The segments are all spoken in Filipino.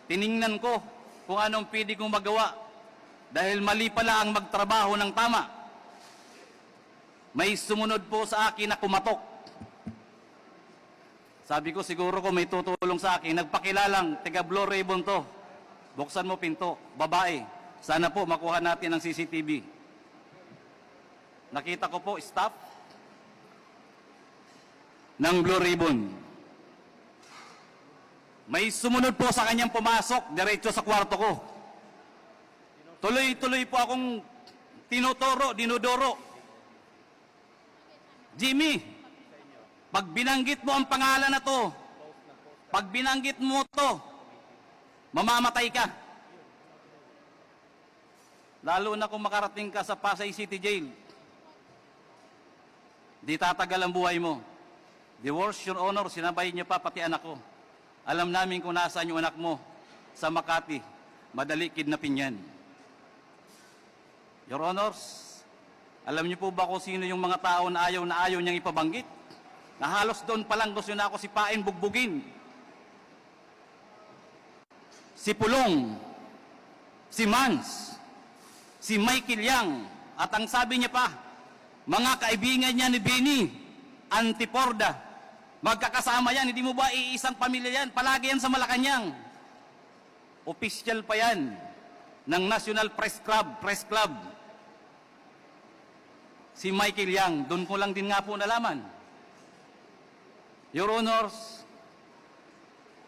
tiningnan ko kung anong pwede kong magawa dahil mali pala ang magtrabaho ng tama. May sumunod po sa akin na kumatok. Sabi ko, siguro ko may tutulong sa akin. Nagpakilalang, taga Blue Ribbon to. Buksan mo pinto, babae. Sana po makuha natin ang CCTV. Nakita ko po, staff ng Blue Ribbon. May sumunod po sa kanyang pumasok, diretso sa kwarto ko. Tuloy-tuloy po akong tinuturo, dinudoro. Jimmy, pag binanggit mo ang pangalan na to, pag binanggit mo to, mamamatay ka. Lalo na kung makarating ka sa Pasay City Jail. Di tatagal ang buhay mo. The worst, Your Honor, sinabay niya pa pati anak ko. Alam namin kung nasaan yung anak mo. Sa Makati. Madali kidnapin yan. Your Honors, alam niyo po ba kung sino yung mga tao na ayaw niyang ipabanggit? Na halos doon pa lang gusto na ako sipain, bugbugin. Si Pulong, si Mans, si Michael Yang, at ang sabi niya pa, mga kaibigan niya ni Benny, Antiporda, magkakasama yan, hindi mo ba iisang pamilya yan? Palagi yan sa Malacanang. Official pa yan ng National Press Club. Si Michael Yang, doon ko lang din nga po nalaman. Your Honors,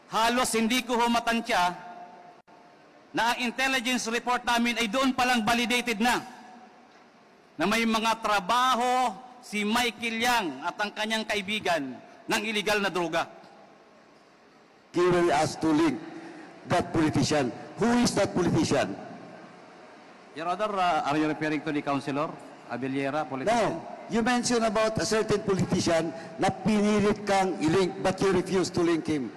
halos hindi ko humatansya na ang intelligence report namin ay doon palang validated na may mga trabaho si Michael Yang at ang kanyang kaibigan ng illegal na droga. Given us to link that politician. Who is that politician? Your Honor, are you referring to the Councilor Abellera, politician? No. You mentioned about a certain politician na pinilit kang i-link but you refused to link him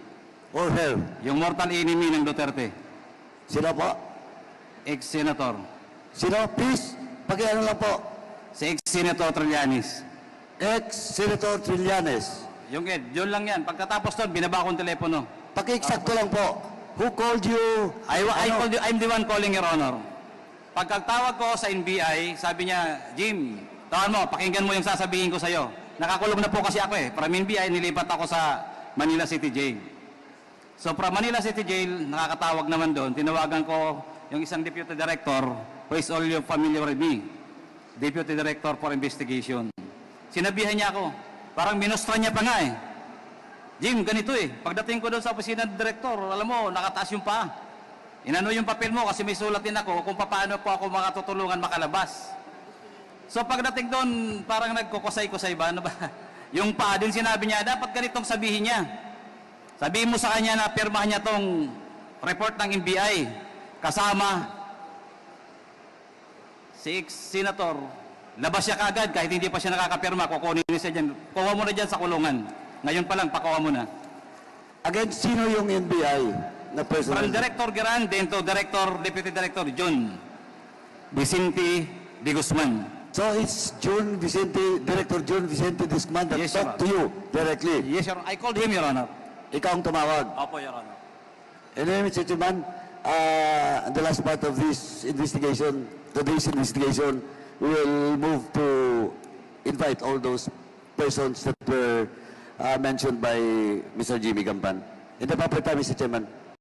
or her. Yung mortal enemy ng Duterte, Sino po? ex-senator. Sino? Please, pakiano lang po. Si ex-senator Trillanes. Ex-Senator Trillanes. Yung yun lang yan. Pagkatapos doon, binaba kong telepono. Paki-exacto lang po. Who called you? I'm the one calling, Your Honor. Pagkatawag ko sa NBI, sabi niya, Jim, tawan mo, pakinggan mo yung sasabihin ko sa'yo. Nakakulong na po kasi ako eh. From NBI, nilipat ako sa Manila City Jail. So from Manila City Jail, nakakatawag naman doon. Tinawagan ko yung isang Deputy Director who is all you familiar with me. Deputy Director for Investigation. Sinabihan niya ako, parang minustra niya pa nga eh. Jim, ganito eh. Pagdating ko doon sa opisina ng Director, alam mo, nakataas yung paa. Inano yung papel mo kasi may sulatin ako kung paano po ako makatutulungan makalabas. So pagdating doon, parang nagkukusay-kusay ba? Ano ba? Yung paa din sinabi niya, dapat ganitong sabihin niya. Sabihin mo sa kanya na pirmahan niya tong report ng NBI. Kasama si ex-senator. Labas siya kagad kahit hindi pa siya nakakapirma. Kukunin siya dyan. Kuha mo na dyan sa kulungan. Ngayon pa lang, pakuha mo na. Against sino yung NBI na person? From Director Geran, then to Deputy Director John Vicente de Guzman. So it's Director John Vicente de Guzman that Yes, Your talked to you directly. Yes, Your Honor. I called him, Your Honor. Ikaw ang tumawag. Opo, Your Honor. Anyway, Mr. Chairman, the last part of this investigation, today's investigation, we will move to invite all those persons that were mentioned by Mr. Jimmy Gampan. In the proper time, Mr. Chairman.